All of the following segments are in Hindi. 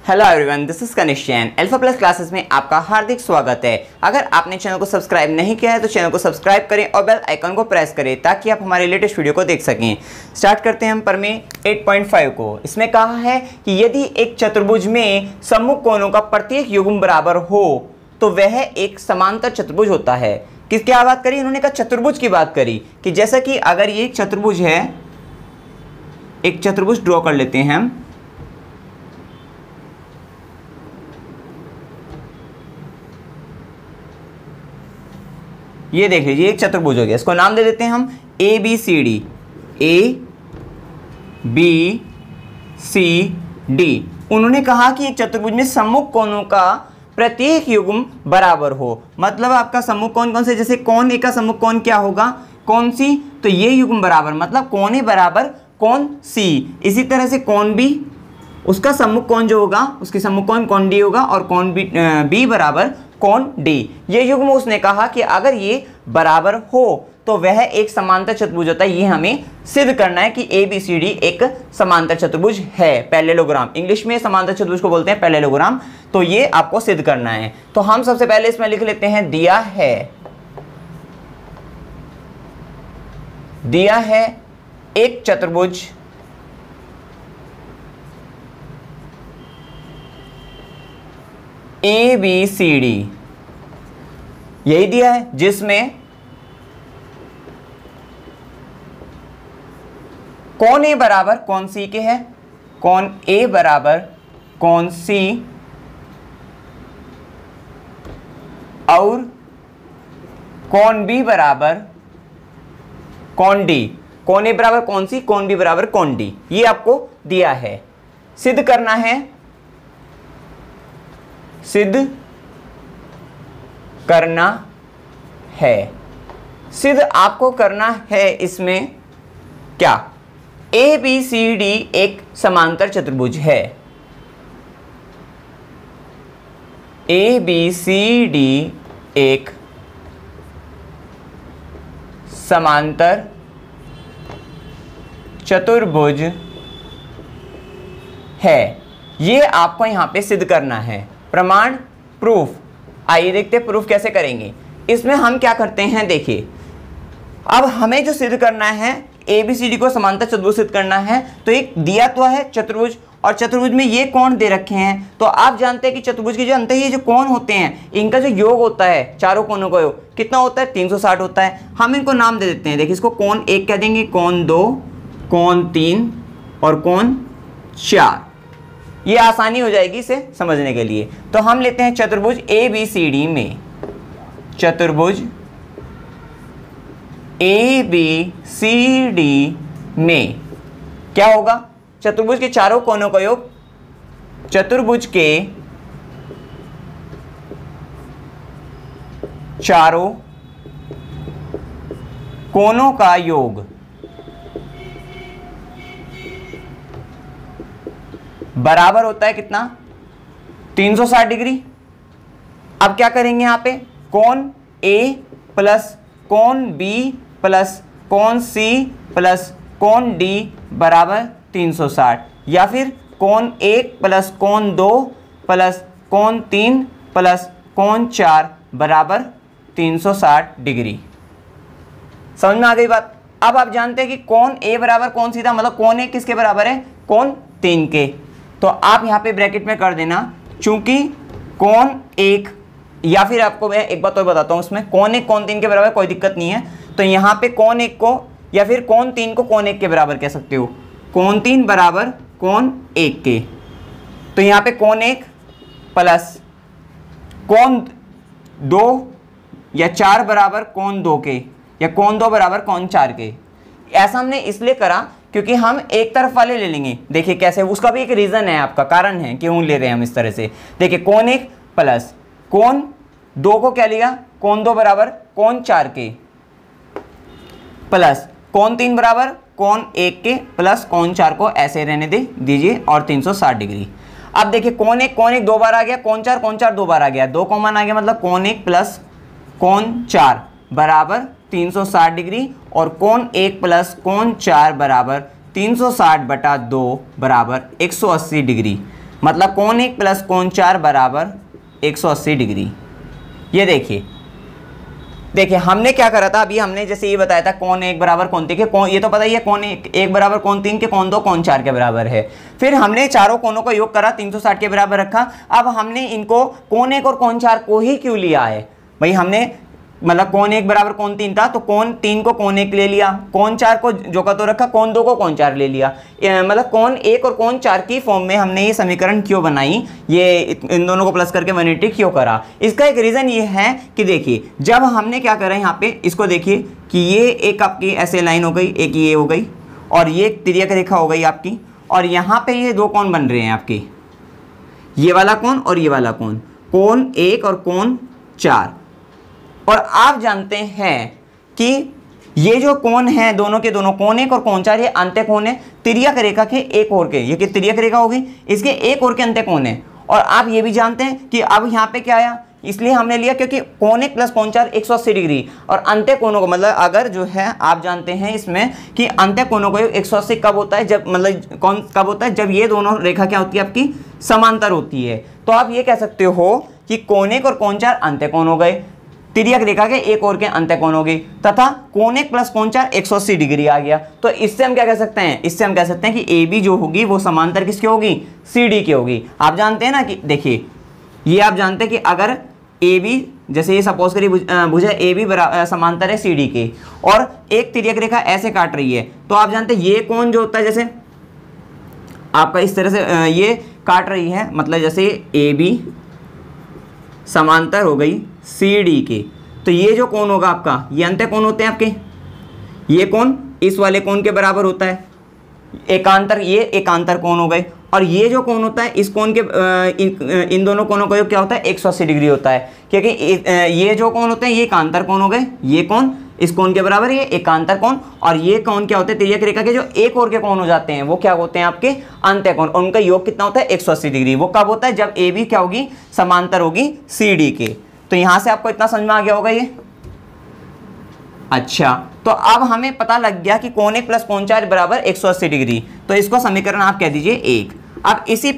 Hello everyone, this is Kanishk Jain. Alpha Plus classes में आपका हार्दिक स्वागत है। अगर आपने चैनल को सब्सक्राइब नहीं किया है तो चैनल को सब्सक्राइब करें और बेल आइकन को प्रेस करें ताकि आप हमारे लेटेस्ट वीडियो को देख सकें। स्टार्ट करते हैं हम प्रमेय 8.5 को। इसमें कहा है कि यदि एक चतुर्भुज में सम्मुख कोणों का प्रत्येक युग्म बराबर हो तो वह एक समांतर चतुर्भुज होता है। किस क्या बात करी इन्होंने? कहा चतुर्भुज की बात करी कि जैसा कि अगर ये एक चतुर्भुज है, एक चतुर्भुज ड्रॉ कर लेते हैं हम। ये देख लीजिए एक चतुर्भुज हो गया, इसको नाम दे देते हैं हम A B C D. A B C D. उन्होंने कहा कि एक चतुर्भुज में सम्मुख कोणों का प्रत्येक युग्म बराबर हो। मतलब आपका सम्मुख कोण कौन से? जैसे कोण ए का सम्मुख कोण क्या होगा? कोण सी। तो ये युग्म बराबर मतलब कोण ए बराबर कोण सी। इसी तरह से कोण बी, उसका सम्मुख कोण जो होगा उसके सम्मुख कोण कोण डी होगा और कोण बी बराबर कोण डी। ये युग्म उसने कहा कि अगर ये बराबर हो तो वह एक समांतर चतुर्भुज होता है। ये हमें सिद्ध करना है कि ए बी सी डी एक समांतर चतुर्भुज है। पैरेललोग्राम, इंग्लिश में समांतर चतुर्भुज को बोलते हैं पैरेललोग्राम। तो ये आपको सिद्ध करना है। तो हम सबसे पहले इसमें लिख लेते हैं दिया है एक चतुर्भुज ए बी सी डी, यही दिया है, जिसमें कोण ए बराबर कोण सी के है। कोण ए बराबर कोण सी और कोण बी बराबर कोण डी। कोण ए बराबर कोण सी, कोण बी बराबर कोण डी। ये आपको दिया है। सिद्ध करना है, सिद्ध करना है। सिद्ध आपको करना है इसमें क्या? ए बी सी डी एक समांतर चतुर्भुज है। ए बी सी डी एक समांतर चतुर्भुज है। ये आपको यहां पे सिद्ध करना है। प्रमाण, प्रूफ। आइए देखते हैं प्रूफ कैसे करेंगे। इसमें हम क्या करते हैं, देखिए अब हमें जो सिद्ध करना है ए बी सी डी को समांतर चतुर्भुज सिद्ध करना है। तो एक दिया तो है चतुर्भुज, और चतुर्भुज में ये कोण दे रखे हैं। तो आप जानते हैं कि चतुर्भुज के जो अंत ये जो कोण होते हैं इनका जो योग होता है, चारों कोणों का योग कितना होता है? 360 होता है। हम इनको नाम दे देते हैं। देखिए इसको कोण 1 कह देंगे, कोण 2, कोण 3 और कोण 4। ये आसानी हो जाएगी इसे समझने के लिए। तो हम लेते हैं चतुर्भुज ए बी सी डी में, चतुर्भुज ए बी सी डी में क्या होगा? चतुर्भुज के चारों कोणों का योग, चतुर्भुज के चारों कोणों का योग बराबर होता है कितना? 360 डिग्री। अब क्या करेंगे यहाँ पे? कोण ए प्लस कोण बी प्लस कोण सी प्लस कोण डी बराबर 360, या फिर कोण 1 प्लस कोण 2 प्लस कोण 3 प्लस कोण 4 बराबर 360 डिग्री। समझ में आ गई बात? अब आप जानते हैं कि कोण ए बराबर कोण सीधा, मतलब कोण ए किसके बराबर है? कोण 3 के। तो आप यहाँ पे ब्रैकेट में कर देना, चूंकि कोण 1, या फिर आपको मैं एक बात और बताता हूँ, उसमें कोण 1 कोण 3 के बराबर कोई दिक्कत नहीं है। तो यहाँ पे कोण 1 को या फिर कोण 3 को कोण 1 के बराबर कह सकते हो। कोण 3 बराबर कोण 1 के। तो यहाँ पे कोण 1 प्लस कोण 2 या 4 बराबर कोण 2 के, या कोण 2 बराबर कोण 4 के। ऐसा हमने इसलिए करा क्योंकि हम एक तरफ वाले ले लेंगे। देखिए कैसे, उसका भी एक रीजन है, आपका कारण है क्यों ले रहे हैं हम इस तरह से। देखिए कोण 1 प्लस कोण 2 को क्या लिया? कोण 2 बराबर कोण 4 के, प्लस कोण 3 बराबर कोण 1 के, प्लस कोण 4 को ऐसे रहने दीजिए और 360 डिग्री। अब देखिए कोण 1 2 बार आ गया, कोण 4 2 बार आ गया, 2 कॉमन आ गया, मतलब कोण 1 प्लस कोण 4 बराबर 360 डिग्री, और कोण 1 प्लस कोण 4 बराबर 360/2 बराबर 180 डिग्री। मतलब कौन 1 प्लस कौन 4 बराबर 180 डिग्री। ये देखिए हमने क्या करा था, अभी हमने जैसे ये बताया था कौन 1 बराबर कौन 3 के, कौन ये तो पता ही है कौन 1 बराबर कौन 3 के, कौन 2 कौन 4 के बराबर है। फिर हमने चारों कोनों का योग करा 360 के बराबर रखा। अब हमने इनको कौन 1 और कौन 4 को ही क्यों लिया है भाई, हमने मतलब कौन 1 बराबर कौन 3 था तो कौन 3 को कौन 1 ले लिया, कौन 4 को जो का तो रखा, कौन 2 को कौन 4 ले लिया। मतलब कौन 1 और कौन 4 की फॉर्म में हमने ये समीकरण क्यों बनाई, ये इन दोनों को प्लस करके 180 क्यों करा। इसका एक रीज़न ये है कि देखिए जब हमने क्या करा यहाँ पे, इसको देखिए कि ये एक आपकी ऐसे लाइन हो गई, एक ये हो गई और ये एक तिर्यक रेखा हो गई आपकी, और यहाँ पे ये दो कौन बन रहे हैं आपके, ये वाला कौन और ये वाला कौन, कौन 1 और कौन 4। और आप जानते हैं कि ये जो कोण है दोनों के दोनों, कौन 1 और कौन 4, ये अंत्य कोण है तिर्यक रेखा के एक ओर के, ये कि तिर्यक रेखा होगी इसके एक ओर के अंत्य कोण है। और आप ये भी जानते हैं कि अब यहाँ पे क्या आया, इसलिए हमने लिया क्योंकि कौन 1 प्लस कौन 4 180 डिग्री, और अंत्य कोणों को मतलब अगर जो है आप जानते हैं इसमें कि अंत्य कोणों को 180 कब होता है, जब मतलब कौन कब होता है, जब ये दोनों रेखा क्या होती है आपकी समांतर होती है। तो आप ये कह सकते हो कि कौन 1 और कौन 4 अंत्य कोण हो गए, तिर्यक रेखा के एक ओर के अंत्य कोण हो गई, तथा कौन 1 प्लस कौन 4 180 डिग्री आ गया। तो इससे हम क्या कह सकते हैं, इससे हम कह सकते हैं कि ए बी जो होगी वो समांतर किसकी होगी, सी डी की होगी। आप जानते हैं ना कि देखिए ये आप जानते हैं कि अगर ए बी, जैसे ये सपोज करिए भुजा ए बी समांतर है सी डी के, और एक तिर्यक रेखा ऐसे काट रही है, तो आप जानते हैं ये कोण जो होता है जैसे आपका इस तरह से ये काट रही है, मतलब जैसे ए बी समांतर हो गई सी डी के, तो ये जो कोण होगा आपका, ये अंत्य कोण होते हैं आपके, ये कोण इस वाले कोण के बराबर होता है, एकांतर, ये एकांतर कोण हो गए। और ये जो कोण होता है इस कोण के इन दोनों कोणों का योग क्या होता है 180 डिग्री होता है, क्योंकि ये जो कोण होते हैं ये एकांतर कोण हो गए, ये कोण इस कोण के बराबर, ये एकांतर कोण, और ये कोण क्या होते हैं तिर्यक रेखा के जो एक ओर के कोण हो जाते हैं वो क्या होते हैं आपके अंत्य कोण, और उनका योग कितना होता है 180 डिग्री। वो कब होता है, जब ए बी क्या होगी समांतर होगी सी डी के। तो यहां से आपको इतना समझ में आ गया होगा ये। अच्छा, तो अब हमें पता लग गया कि कौन 1 प्लस कौन 4 बराबर 180 डिग्री, तो इसको समीकरण आप कह दीजिए 1। अब इसी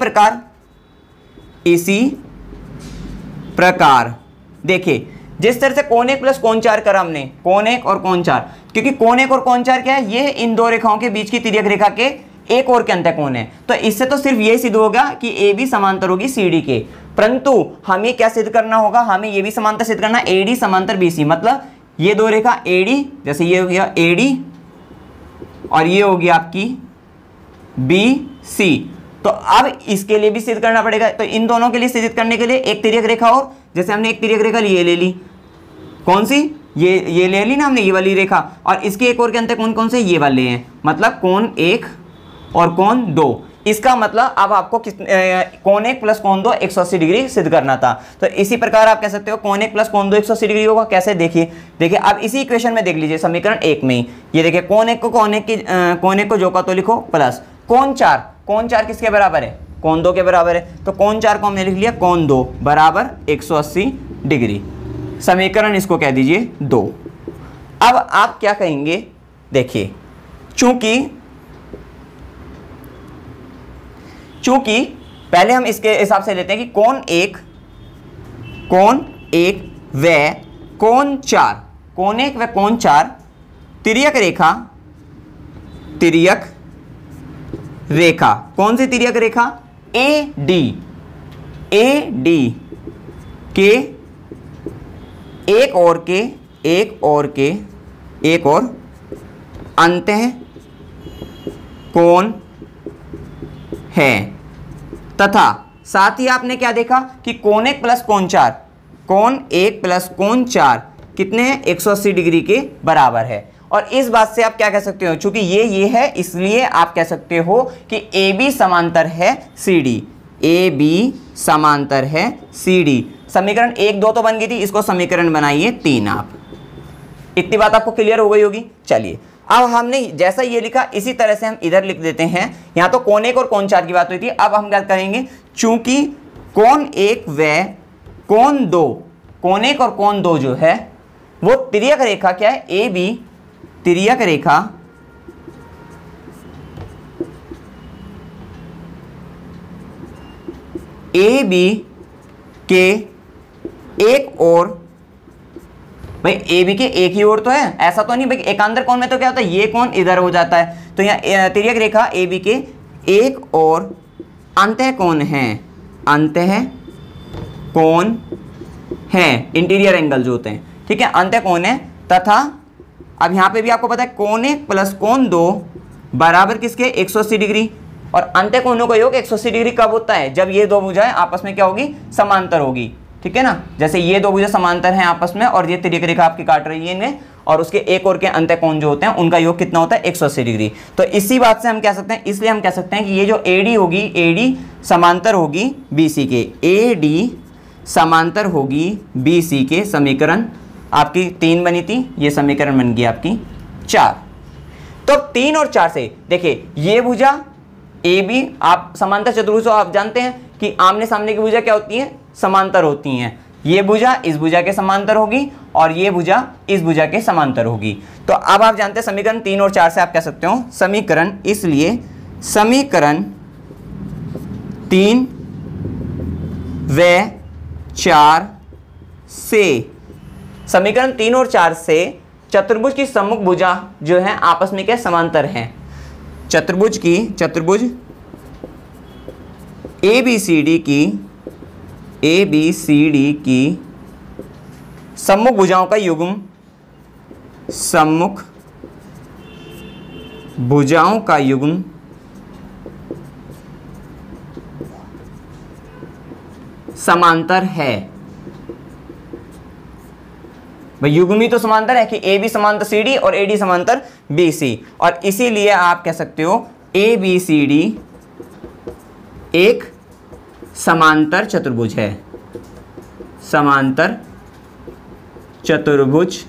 प्रकार देखिए जिस तरह से कौन 1 प्लस कौन 4 करा हमने, कौन 1 और कौन 4, क्योंकि कौन 1 और कौन 4 क्या है, ये इन दो रेखाओं के बीच की तिर्यक रेखा के एक और के अंत्य कोण है। तो इससे तो सिर्फ ये सिद्ध होगा कि ए बी समांतर होगी सी डी के, परंतु हमें क्या सिद्ध करना होगा, हमें ये भी समांतर सिद्ध करना, ए डी समांतर बी सी, मतलब ये दो रेखा ए डी, जैसे ये हो गया ए डी और ये होगी आपकी बी सी, तो अब इसके लिए भी सिद्ध करना पड़ेगा। तो इन दोनों के लिए सिद्ध करने के लिए एक तिर्यक रेखा, और जैसे हमने एक तिर्यक रेखा ये ले ली, कौन सी, ये ले ली ना हमने, ये वाली रेखा, और इसके एक और के अंतर कौन से ये वाले हैं, मतलब कौन 1 और कौन 2। इसका मतलब अब आपको कौन 1 प्लस कौन 2 180 डिग्री सिद्ध करना था। तो इसी प्रकार आप कह सकते हो कौन 1 प्लस कौन 2 180 डिग्री होगा। कैसे, देखिए अब इसी इक्वेशन में देख लीजिए समीकरण 1 में ही, ये देखिए कौन 1 को जो का तो लिखो प्लस कौन 4 किसके बराबर है, कौन 2 के बराबर है, तो कौन 4 को हमने लिख लिया कौन 2 बराबर 180 डिग्री। समीकरण इसको कह दीजिए 2। अब आप क्या कहेंगे, देखिए चूंकि पहले हम इसके हिसाब से लेते हैं कि कौन 1 व कौन 4 तिर्यक रेखा, कौन सी तिर्यक रेखा, ए डी के एक और अंत्य कोण है, तथा साथ ही आपने क्या देखा कि कौन 1 प्लस कौन 4 कितने हैं 180 डिग्री के बराबर है। और इस बात से आप क्या कह सकते हो, चूंकि ये है इसलिए आप कह सकते हो कि ए बी समांतर है सी डी, ए बी समांतर है सी डी। समीकरण 1 2 तो बन गई थी, इसको समीकरण बनाइए 3 आप। इतनी बात आपको क्लियर हो गई होगी। चलिए अब हमने जैसा ये लिखा इसी तरह से हम इधर लिख देते हैं। यहाँ तो कौन 1 और कौन 4 की बात हुई थी, अब हम क्या करेंगे, चूंकि कौन 1 व कौन 2, कौन 1 और कौन 2 जो है वो तिर्यक रेखा क्या है, A B तिर्यक Rekha A B के एक और, भाई ए बी के एक ही ओर तो है, ऐसा तो नहीं भाई एकांतर कोण में तो क्या होता है ये कोण इधर हो जाता है, तो यहाँ तिर्यक रेखा ए बी के एक और अंतः कोण है, अंतः कोण है, इंटीरियर एंगल जो होते हैं, ठीक है, अंतः कोण है, तथा अब यहाँ पे भी आपको पता है कोण 1 प्लस कोण 2 बराबर किसके 180 डिग्री, और अंतः कोणों का योग 180 डिग्री कब होता है, जब ये दो भुजाएं आपस में क्या होगी, समांतर होगी, ठीक है ना, जैसे ये दो भुजा समांतर हैं आपस में और ये तिर्यक रेखा आपकी काट रही है इन्हें, और उसके एक और के अंतः कोण जो होते हैं उनका योग कितना होता है 180 डिग्री। तो इसी बात से हम कह सकते हैं, इसलिए हम कह सकते हैं कि ये जो एडी होगी, एडी समांतर होगी बीसी के, एडी समांतर होगी बीसी के, समीकरण आपकी 3 बनी थी, ये समीकरण बन गई आपकी 4। तो 3 और 4 से देखिए ये भुजा ए बी, आप समांतर चतुर्भुज आप जानते हैं कि आमने सामने की भुजा क्या होती है, समांतर होती हैं, ये भुजा इस भुजा के समांतर होगी और ये भुजा इस भुजा के समांतर होगी। तो अब आप जानते हैं समीकरण 3 और 4 से आप कह सकते हो समीकरण, इसलिए समीकरण 3 व 4 से, समीकरण 3 और 4 से चतुर्भुज की सम्मुख भुजा जो है आपस में क्या समांतर हैं, चतुर्भुज ए बी सी डी की सम्मुख भुजाओं का युग्म, सम्मुख भुजाओं का युग्म समांतर है। भाई युग्म ही तो समांतर है कि ए बी समांतर सी डी और ए डी समांतर बी सी, और इसीलिए आप कह सकते हो ए बी सी डी एक समांतर चतुर्भुज है, समांतर चतुर्भुज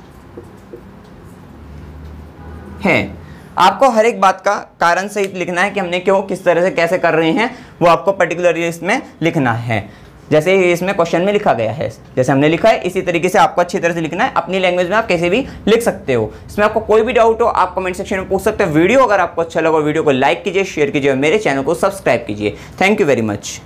है। आपको हर एक बात का कारण सहित लिखना है कि हमने क्यों किस तरह से कैसे कर रहे हैं, वो आपको पर्टिकुलरली इसमें लिखना है, जैसे इसमें क्वेश्चन में लिखा गया है, जैसे हमने लिखा है इसी तरीके से आपको अच्छी तरह से लिखना है, अपनी लैंग्वेज में आप कैसे भी लिख सकते हो। इसमें आपको कोई भी डाउट हो आप कमेंट सेक्शन में पूछ सकते हो। वीडियो अगर आपको अच्छा लगा वीडियो को लाइक कीजिए, शेयर कीजिए और मेरे चैनल को सब्सक्राइब कीजिए। Thank you very much.